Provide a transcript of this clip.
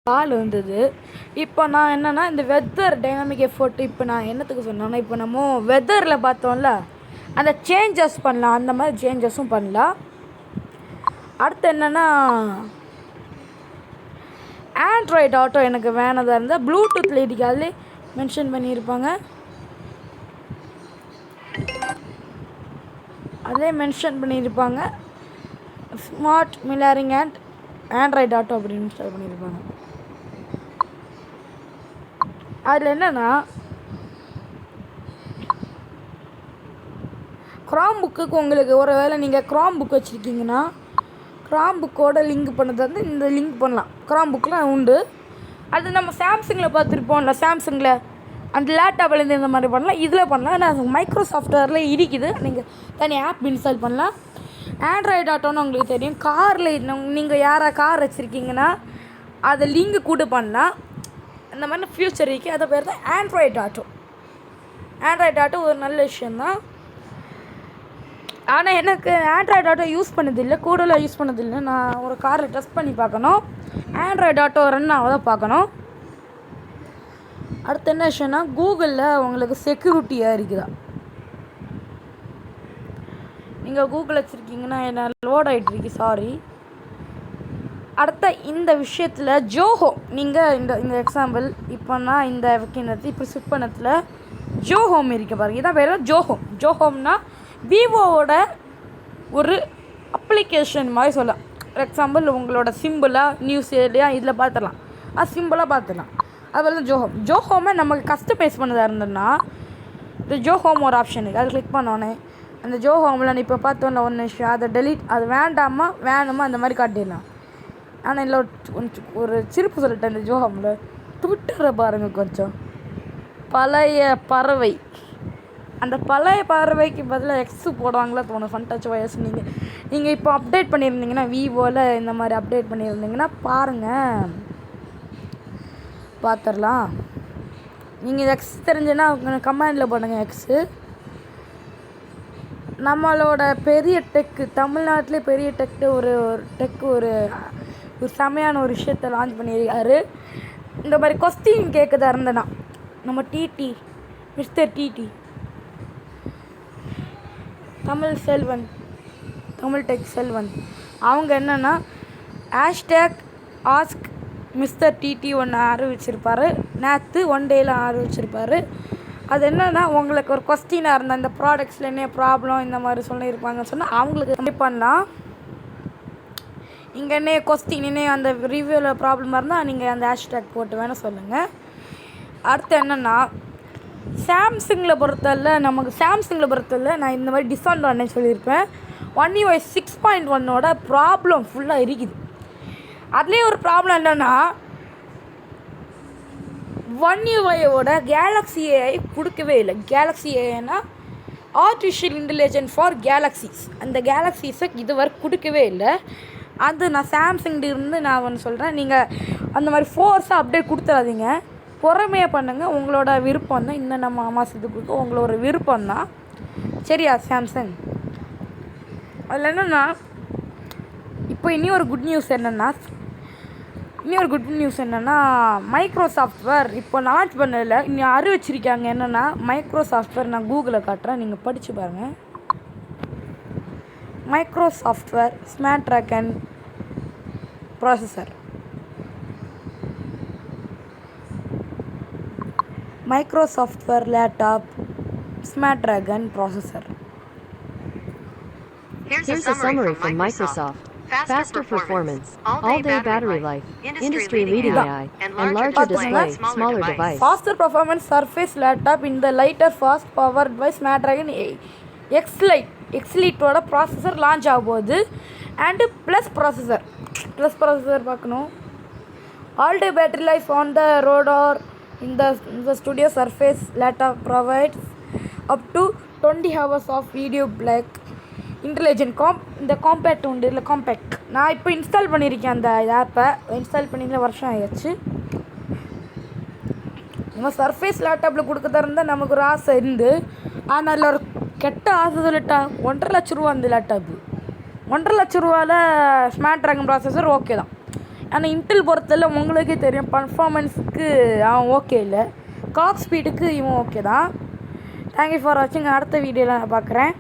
கால் வந்தது. இப்போ நான் என்னென்னா இந்த வெதர் டைனாமிக் எஃபோர்ட் இப்போ நான் என்னத்துக்கு சொன்னேன்னா, இப்போ நம்ம வெதரில் பார்த்தோம்ல அந்த சேஞ்சஸ் பண்ணலாம், அந்த மாதிரி சேஞ்சஸும் பண்ணலாம். அடுத்து என்னென்னா ஆண்ட்ராய்டு ஆட்டோ எனக்கு வேணதாக இருந்தால் ப்ளூடூத்தில் இதுக்கு அதிலே மென்ஷன் பண்ணியிருப்பாங்க. அதிலே மென்ஷன் பண்ணியிருப்பாங்க smart mirroring and Android auto அப்படின்னு இன்ஸ்டால் பண்ணியிருப்பாங்க. அதில் என்னென்னா க்ராம் புக்குக்கு உங்களுக்கு ஒரு வேளை நீங்கள் க்ராம் புக் வச்சுருக்கீங்கன்னா க்ராம் புக்கோட லிங்க் பண்ணது வந்து இந்த லிங்க் பண்ணலாம். க்ராம் புக்கெலாம் உண்டு. அது நம்ம சாம்சங்கில் பார்த்துருப்போம்ல, சாம்சங்கில் அந்த லேப்டாப்லேருந்து இந்த மாதிரி பண்ணலாம், இதில் பண்ணலாம். ஆனால் மைக்ரோசாஃப்ட்வேரில் இருக்குது, நீங்கள் தனி ஆப் இன்ஸ்டால் பண்ணலாம். ஆண்ட்ராய்டு ஆட்டோன்னு உங்களுக்கு தெரியும். காரில் நீங்கள் யாராவது கார் வச்சுருக்கீங்கன்னா அதை லிங்க் கூட பண்ணலாம். அந்த மாதிரி ஃப்யூச்சர் இருக்குது. அதை பேர் தான் ஆண்ட்ராய்டு ஆட்டோ. ஆண்ட்ராய்டு ஆட்டோ ஒரு நல்ல விஷயந்தான். ஆனால் எனக்கு ஆண்ட்ராய்டு ஆட்டோ யூஸ் பண்ணதில்லை, கூடலாம் யூஸ் பண்ணதில்லை. நான் ஒரு காரில் டெஸ்ட் பண்ணி பார்க்கணும். ஆண்ட்ராய்டு ஆட்டோ ரன் ஆக பார்க்கணும். அடுத்து என்ன விஷயம்னா கூகுளில் உங்களுக்கு செக்யூரிட்டியாக இருக்குதா. நீங்கள் கூகுள் வச்சுருக்கீங்கன்னா என்ன லோட் ஆகிட்டுருக்கு, சாரி. அடுத்த இந்த விஷயத்தில் ஜோஹோ நீங்கள் இந்த எக்ஸாம்பிள் இப்போ நான் இந்த வைக்கினது இப்போ ஸ்விப் பண்ணத்தில் ஜோஹோம் இருக்க பாருங்க. இதான் பேர் ஜோஹோம். ஜோஹோம்னா விவோவோட ஒரு அப்ளிகேஷன் மாதிரி சொல்லலாம். ஃபார் எக்ஸாம்பிள் உங்களோட சிம்பிளாக நியூஸ் இல்லையா இதில் பார்த்துடலாம், அது சிம்பிளாக பார்த்துடலாம். அதுபோல் தான் ஜோஹோம். ஜோஹோமை நமக்கு கஸ்டமைஸ் பண்ணதாக இருந்ததுன்னா இந்த ஜோஹோம் ஒரு ஆப்ஷன் இருக்குது, அது கிளிக் பண்ணோன்னே அந்த ஜோஹோமில் இப்போ பார்த்தோன்னா ஒன்று விஷயம் அதை டெலீட், அது வேண்டாமா வேணுமா அந்த மாதிரி காட்டிடலாம். ஆனால் இல்லை ஒரு சிரிப்பு சொல்லிட்டேன். இந்த ஜோஹோமில் ட்விட்டரை பாருங்கள், கொஞ்சம் பழைய பறவை, அந்த பழைய பறவைக்கு பதிலாக எக்ஸு போடுவாங்களா தோணும். ஃபன் டச் வயசு நீங்கள் இப்போ அப்டேட் பண்ணியிருந்தீங்கன்னா விவோவில் இந்த மாதிரி அப்டேட் பண்ணியிருந்தீங்கன்னா பாருங்கள், பார்த்துடலாம். நீங்கள் எக்ஸ் தெரிஞ்சுன்னா கமெண்டில் பண்ணுங்கள். எக்ஸு நம்மளோட பெரிய டெக்கு, தமிழ்நாட்டிலே பெரிய டெக்கு ஒரு டெக்கு ஒரு செமையான ஒரு விஷயத்தை லான்ச் பண்ணியிருக்காரு. இந்த மாதிரி கொஸ்டின் கேட்குதா இருந்தேன்னா நம்ம TT mister TT Tamil Selvan, Tamil tech Selvan, அவங்க என்னென்னா ஹேஷ்டேக் ஆஸ்க் மிஸ்டர் டிடி ஒன்று ஆரம்பிச்சிருப்பார். நேற்று ஒன் டேயில் ஆரம்பிச்சிருப்பார். அது என்னென்னா உங்களுக்கு ஒரு கொஸ்டினாக இருந்தால் இந்த ப்ராடக்ட்ஸில் என்ன ப்ராப்ளம் இந்த மாதிரி சொல்லியிருப்பாங்கன்னு சொன்னால் அவங்களுக்கு கம்மி பண்ணலாம். இங்கே என்ன கொஸ்டின் என்ன அந்த ரிவ்யூவில் ப்ராப்ளமாக இருந்தால் நீங்கள் அந்த ஹேஷ்டேக் போட்டு வேணால் சொல்லுங்கள். அடுத்து என்னென்னா சாம்சங்கில் பொறுத்தவரை நான் இந்த மாதிரி டிஸ்அட்வான்டேஜ் சொல்லியிருப்பேன். ஒன் UI 6.1ஓட ப்ராப்ளம் ஃபுல்லாக இருக்குது. அதுலேயே ஒரு ப்ராப்ளம் என்னென்னா ஒன் UIயோட கேலக்ஸி AI கொடுக்கவே இல்லை. கேலக்ஸி ஏஐனா ஆர்டிஃபிஷியல் இன்டெலிஜென்ஸ் ஃபார் கேலக்ஸிஸ், அந்த கேலக்ஸிஸை இதுவரை கொடுக்கவே இல்லை. அது நான் சாம்சங்கிலிருந்து நான் ஒன்று சொல்கிறேன், நீங்கள் அந்த மாதிரி ஃபோர்ஸாக அப்டேட் கொடுத்துடாதீங்க, பொறுமையாக பண்ணுங்கள். உங்களோட விருப்பம் தான், இன்னும் நம்ம மாதத்துக்கு உங்களோட விருப்பம் தான், சரியா சாம்சங். அதில் என்னென்னா இப்போ இனி ஒரு குட் நியூஸ் என்னென்னா மைக்ரோசாஃப்ட்வேர் இப்போ லான்ச் பண்ணதில்லை, இன்னும் அறிவிச்சிருக்காங்க. என்னென்னா மைக்ரோசாஃப்ட்வேர் நான் கூகுளில் காட்டுறேன், நீங்கள் படித்து பாருங்கள். மைக்ரோசாஃப்ட்வேர் ஸ்னாப்டிராகன் ப்ராசஸர், மைக்ரோசாஃப்ட்வேர் laptop Snapdragon processor. Here's a summary from Microsoft. Faster performance, all-day battery life, industry-leading AI, and larger display, smaller device. Faster performance Surface laptop in the lighter fast powered by Snapdragon X-Lite ஓட processor launch ஆக போகுது. And plus processor பார்க்கணும். all-day battery life on the road or in the studio. Surface laptop provides up to 20 hours of video black intelligent இந்த compact உண்டு இல்லை compact. நான் இப்போ install பண்ணியிருக்கேன் அந்த ஆப்பை, இன்ஸ்டால் பண்ணிங்களா வருஷம் ஆகிடுச்சு. நம்ம சர்ஃபேஸ் லேப்டாப்பில் கொடுக்கறதா இருந்தால் நமக்கு ஒரு ஆசை இருந்து, ஆனால் அதில் ஒரு கெட்ட ஆசை சொல்லிட்டா 1.5 லட்ச ரூபா அந்த லேப்டாப்பு. 1.5 லட்ச ரூபாவில் ஸ்னாப்டிராகன் ப்ராசஸர் ஓகே தான். ஆனால் இன்டெல் பொறுத்தல உங்களுக்கே தெரியும் பர்ஃபார்மன்ஸுக்கு அவன் ஓகே இல்லை, கிளாக் ஸ்பீடுக்கு இவன் ஓகே தான். தேங்க்யூ ஃபார் வாட்சிங். அடுத்த வீடியோவில் நான் பார்க்குறேன்.